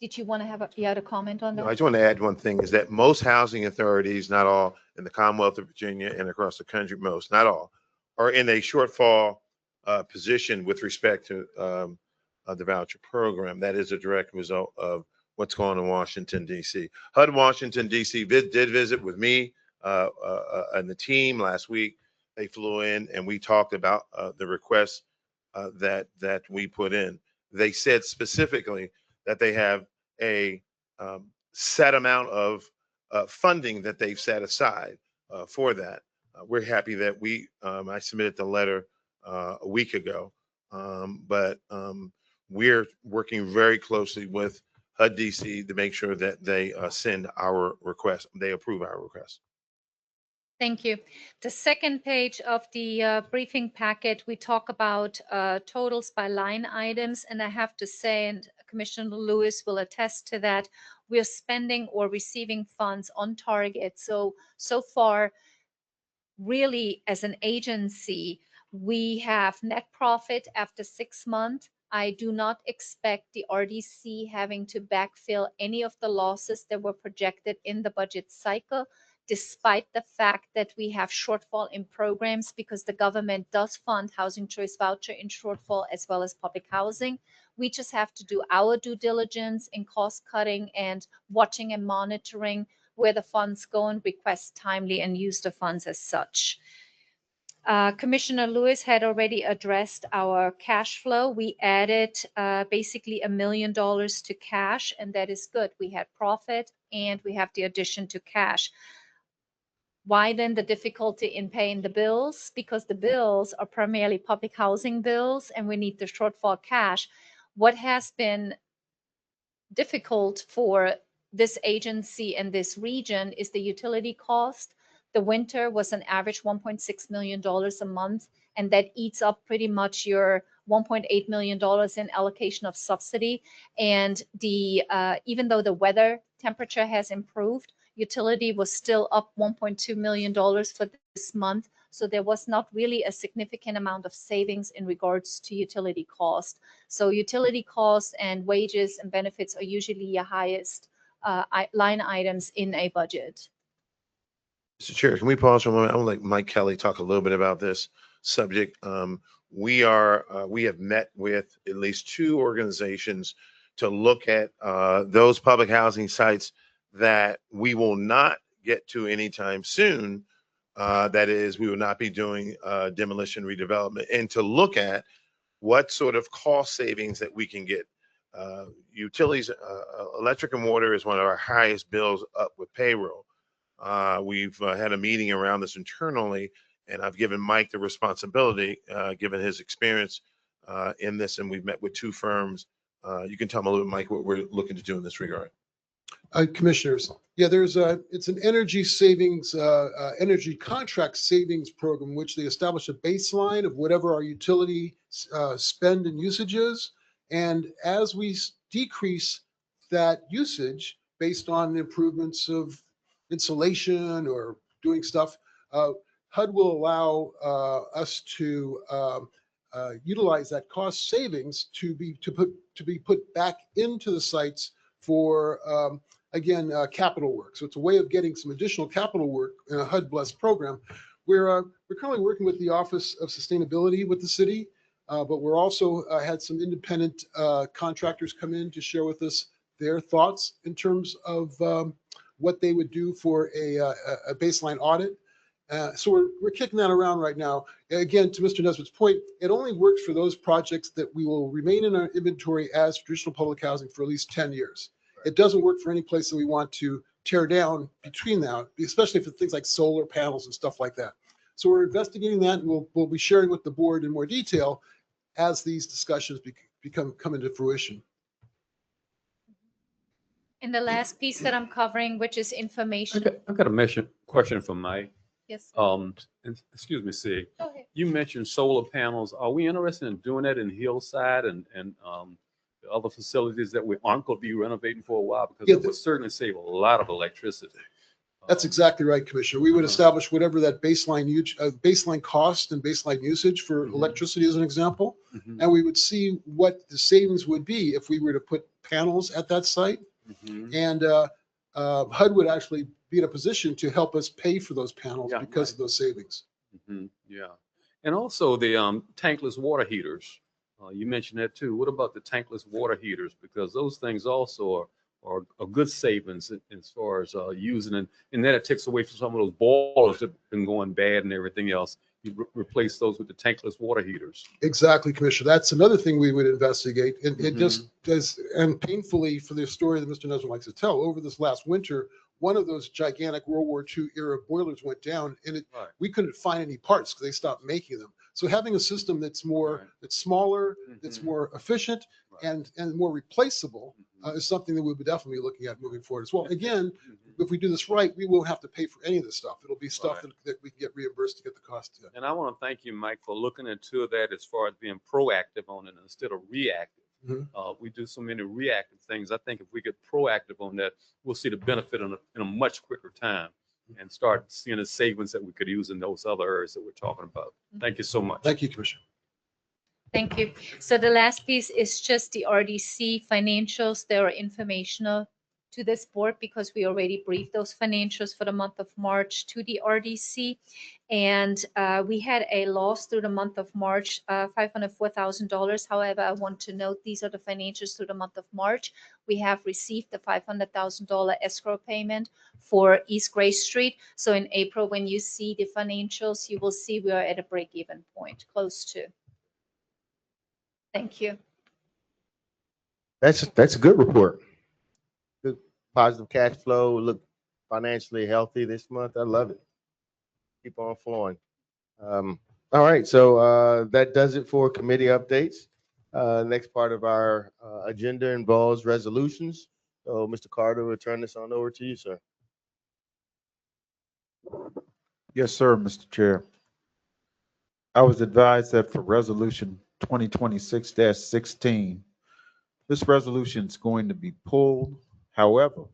Did you want to have a comment on that? No, I just want to add one thing is that most housing authorities, not all in the Commonwealth of Virginia and across the country, most, not all, are in a shortfall position with respect to the voucher program. That is a direct result of what's going on in Washington, D.C. HUD Washington, D.C. did visit with me and the team last week. They flew in and we talked about the requests that we put in. They said specifically that they have a set amount of funding that they've set aside for that. We're happy that I submitted the letter a week ago, but we're working very closely with HUD DC to make sure that they send our request, they approve our request. Thank you. The second page of the briefing packet, we talk about totals by line items. And I have to say, and Commissioner Lewis will attest to that, we're spending or receiving funds on target. So far, really, as an agency, we have net profit after 6 months. I do not expect the RDC having to backfill any of the losses that were projected in the budget cycle, despite the fact that we have shortfall in programs because the government does fund housing choice voucher in shortfall as well as public housing. We just have to do our due diligence in cost cutting and watching and monitoring where the funds go and request timely and use the funds as such. Commissioner Lewis had already addressed our cash flow. We added basically $1 million to cash, and that is good. We had profit and we have the addition to cash. Why then the difficulty in paying the bills? Because the bills are primarily public housing bills and we need the shortfall cash. What has been difficult for this agency and this region is the utility cost. The winter was an average $1.6 million a month, and that eats up pretty much your $1.8 million in allocation of subsidy. And even though the weather temperature has improved, utility was still up $1.2 million for this month. So there was not really a significant amount of savings in regards to utility cost. So utility costs and wages and benefits are usually your highest line items in a budget. Mr. Chair, can we pause for a moment? I would like Mike Kelly talk a little bit about this subject. We have met with at least 2 organizations to look at those public housing sites that we will not get to anytime soon. That is, we will not be doing demolition redevelopment, and to look at what sort of cost savings that we can get. Utilities, electric and water is one of our highest bills up with payroll. We've had a meeting around this internally, and I've given Mike the responsibility, given his experience in this, and we've met with 2 firms. You can tell them a little bit, Mike, what we're looking to do in this regard. Commissioners, yeah, it's an energy savings, energy contract savings program, which they establish a baseline of whatever our utility spend and usage is. And as we decrease that usage based on improvements of insulation or doing stuff, HUD will allow us to utilize that cost savings to be put back into the sites for again, capital work. So it's a way of getting some additional capital work in a HUD blessed program. We're currently working with the Office of Sustainability with the city, but we're also had some independent contractors come in to share with us their thoughts in terms of what they would do for a baseline audit. So we're kicking that around right now. Again, to Mr. Nesbitt's point, it only works for those projects that we will remain in our inventory as traditional public housing for at least 10 years. It doesn't work for any place that we want to tear down between now, especially for things like solar panels and stuff like that. So we're investigating that, and we'll be sharing with the board in more detail as these discussions come into fruition. And the last piece that I'm covering, which is information. I've got a question for Mike. Yes. Excuse me, Sig. Go ahead. You mentioned solar panels. Are we interested in doing that in Hillside and the other facilities that we aren't going to be renovating for a while? Because it would certainly save a lot of electricity. That's exactly right, Commissioner. We would establish whatever that baseline cost and baseline usage for electricity as an example. And we would see what the savings would be if we were to put panels at that site. And HUD would actually be in a position to help us pay for those panels because of those savings. Yeah. And also the tankless water heaters. You mentioned that too. What about the tankless water heaters? Because those things also are a good savings as far as using it. And then it takes away from some of those boilers that have been going bad and everything else. You replace those with the tankless water heaters. Exactly, Commissioner. That's another thing we would investigate. And it just does, and painfully for the story that Mr. Nesbitt likes to tell, over this last winter, one of those gigantic World War II era boilers went down, and we couldn't find any parts because they stopped making them. So having a system that's that's smaller, that's more efficient, and more replaceable is something that we would definitely be looking at moving forward as well. Again, if we do this right, we won't have to pay for any of this stuff. It'll be stuff that we can get reimbursed to get the cost to. And I want to thank you, Mike, for looking into that as far as being proactive on it instead of reactive. We do so many reactive things. I think if we get proactive on that, we'll see the benefit in a much quicker time and start seeing the savings that we could use in those other areas that we're talking about. Thank you so much. Thank you, Commissioner. Thank you. So the last piece is just the RDC financials. They are informational to this board because we already briefed those financials for the month of March to the RDC. And we had a loss through the month of March, $504,000. However, I want to note these are the financials through the month of March. We have received the $500,000 escrow payment for East Gray Street. So in April, when you see the financials, you will see we are at a break-even point, close to. Thank you. That's a good report. Good positive cash flow. Look financially healthy this month. I love it. Keep on flowing. All right, so that does it for committee updates. Next part of our agenda involves resolutions. So, Mr. Carter, we'll turn this on over to you, sir. Yes, sir, Mr. Chair. I was advised that for resolution 2026-16, this resolution is going to be pulled. However,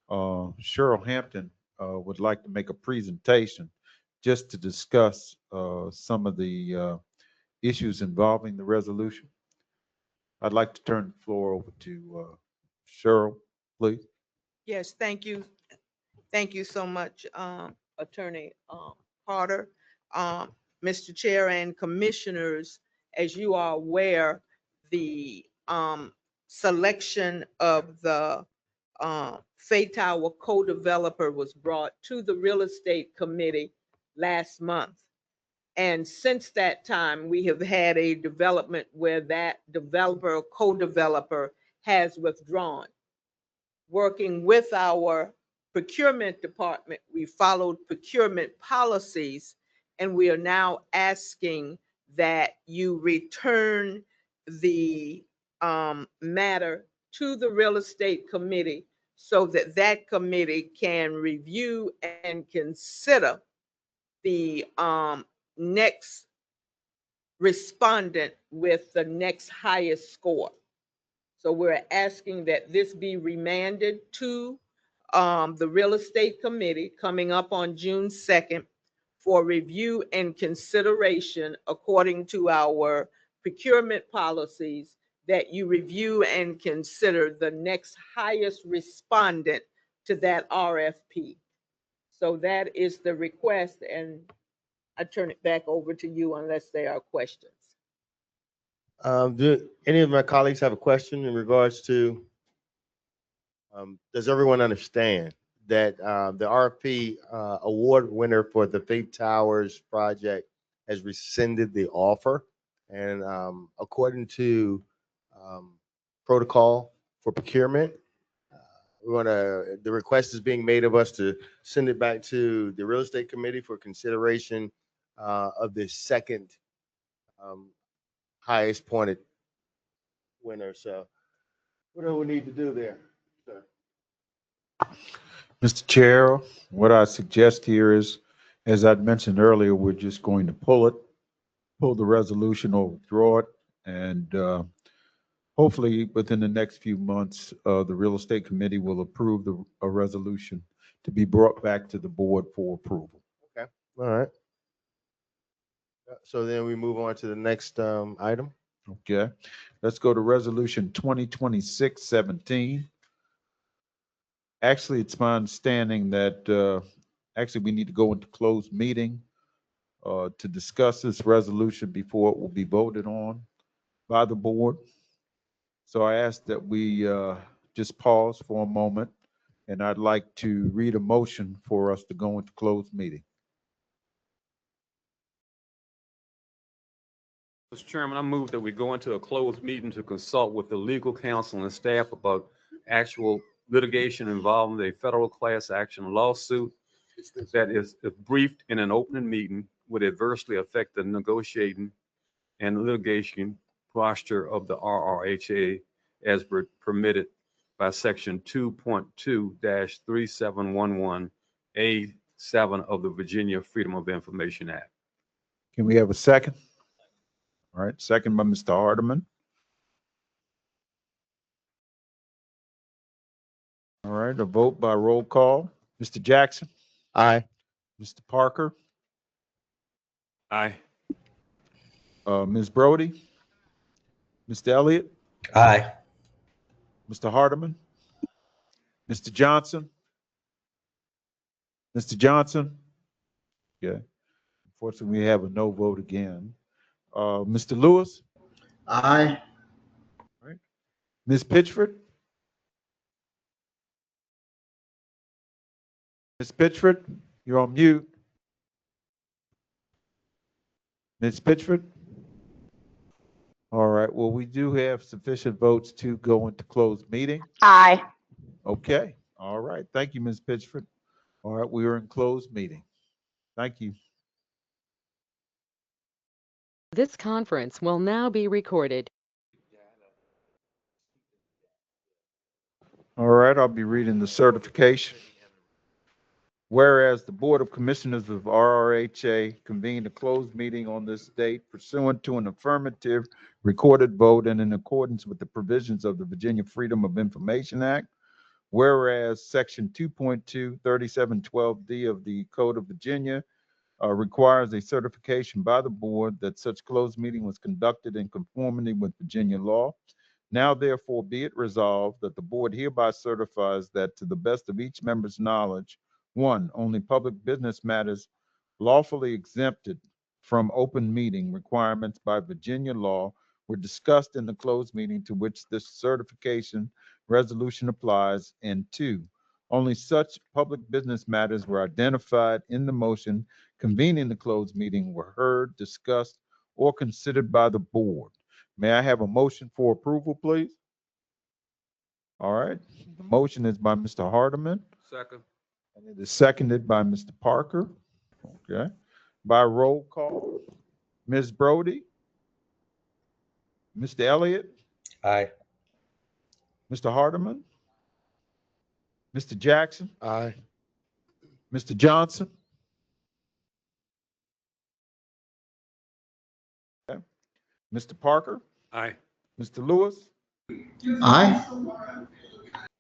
Cheryl Hampton would like to make a presentation just to discuss some of the issues involving the resolution. I'd like to turn the floor over to Cheryl, please. Yes, thank you. Thank you so much. Attorney Carter. Mr. Chair and Commissioners, as you are aware, the selection of the Faye Tower co-developer was brought to the Real Estate Committee last month. And since that time, we have had a development where that developer, co-developer has withdrawn. Working with our procurement department, we followed procurement policies, and we are now asking that you return the matter to the Real Estate Committee so that that committee can review and consider the next respondent with the next highest score. So we're asking that this be remanded to the Real Estate Committee coming up on June 2nd for review and consideration according to our procurement policies, that you review and consider the next highest respondent to that RFP. So that is the request, and I turn it back over to you unless there are questions. Do any of my colleagues have a question in regards to, does everyone understand that the RFP award winner for the Faith Towers project has rescinded the offer? And according to protocol for procurement, the request is being made of us to send it back to the Real Estate Committee for consideration of the second highest pointed winner. So what do we need to do there, sir? Mr. Chair, what I suggest here is, as I'd mentioned earlier, we're just going to pull the resolution or withdraw it. And hopefully within the next few months, the Real Estate Committee will approve a resolution to be brought back to the board for approval. Okay, all right. So then we move on to the next item. Okay, let's go to resolution 2026-17. Actually, it's my understanding that actually we need to go into closed meeting to discuss this resolution before it will be voted on by the board. So I ask that we just pause for a moment, and I'd like to read a motion for us to go into closed meeting. Mr. Chairman, I move that we go into a closed meeting to consult with the legal counsel and staff about actual litigation involving a federal class action lawsuit that is, if briefed in an open meeting, would adversely affect the negotiating and litigation posture of the RRHA as permitted by section 2.2-3711A7 of the Virginia Freedom of Information Act. Can we have a second? All right, second by Mr. Hardeman. All right, a vote by roll call. Mr. Jackson? Aye. Mr. Parker? Aye. Ms. Brody? Mr. Elliott? Aye. Mr. Hardeman? Mr. Johnson? Mr. Johnson? Okay. Unfortunately, we have a no vote again. Mr. Lewis? Aye. All right. Ms. Pitchford? Ms. Pitchford, you're on mute. Ms. Pitchford? All right, well, we do have sufficient votes to go into closed meeting. Aye. Okay, all right. Thank you, Ms. Pitchford. All right, we are in closed meeting. Thank you. This conference will now be recorded. All right, I'll be reading the certification. Whereas the Board of Commissioners of RRHA convened a closed meeting on this date pursuant to an affirmative recorded vote and in accordance with the provisions of the Virginia Freedom of Information Act. Whereas Section 2.2-3712D of the Code of Virginia requires a certification by the board that such closed meeting was conducted in conformity with Virginia law. Now therefore be it resolved that the board hereby certifies that to the best of each member's knowledge One, only public business matters lawfully exempted from open meeting requirements by Virginia law were discussed in the closed meeting to which this certification resolution applies. And two, only such public business matters were identified in the motion convening the closed meeting were heard, discussed, or considered by the board. May I have a motion for approval, please? All right. The motion is by Mr. Hardeman, Second. and it is seconded by Mr. Parker. Okay. By roll call, Ms. Brody, Mr. Elliott, Aye. Mr. Hardeman, Mr. Jackson, Aye. Mr. Johnson. Okay. Mr. Parker, Aye. Mr. Lewis, Aye.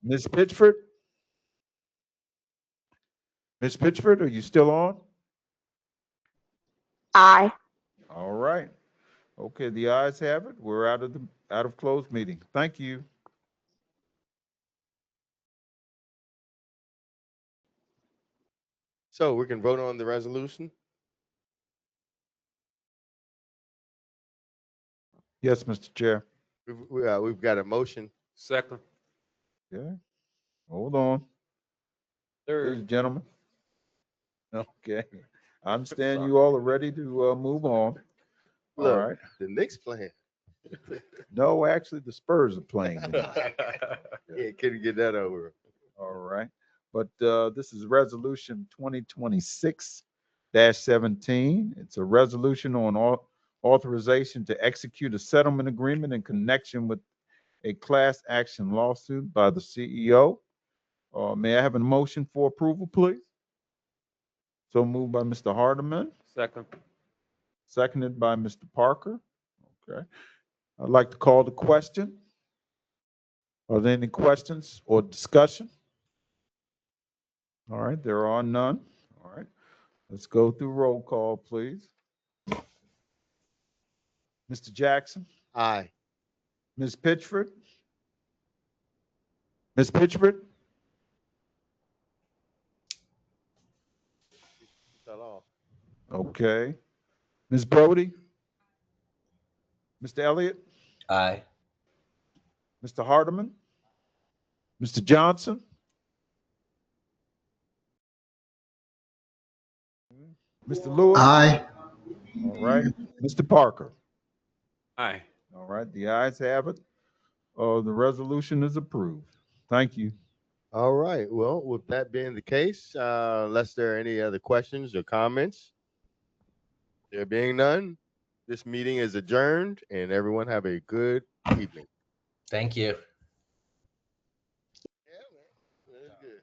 Ms. Pitchford. Ms. Pitchford, are you still on? Aye. All right. Okay, the ayes have it. We're out of closed meeting. Thank you. So we can vote on the resolution? Yes, Mr. Chair. We've got a motion. Second. Okay. Hold on, please, Third. gentlemen. Okay. I understand you all are ready to move on. All Look, right. the Knicks playing. No, actually, the Spurs are playing tonight. Yeah, couldn't get that over. All right. But this is Resolution 2026-17. It's a resolution on authorization to execute a settlement agreement in connection with a class action lawsuit by the CEO. May I have a motion for approval, please? So moved by Mr. Hardeman, Second. seconded by Mr. Parker. Okay. I'd like to call the question. Are there any questions or discussion? All right, there are none. All right, let's go through roll call, please. Mr. Jackson, Aye. Ms. Pitchford, Ms. Pitchford, Fell off. okay. Ms. Brody, Mr. Elliott, Aye. Mr. Hardeman, Mr. Johnson, Mr. Lewis. Aye. All right, Mr. Parker. Aye. All right, the ayes have it. The resolution is approved. Thank you. All right. Well, with that being the case, unless there are any other questions or comments, there being none, this meeting is adjourned and everyone have a good evening. Thank you. Yeah, man. That's good.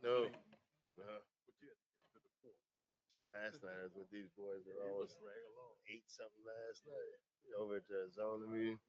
No. Last night I was with these boys. They always ate something last night over at the zone meeting.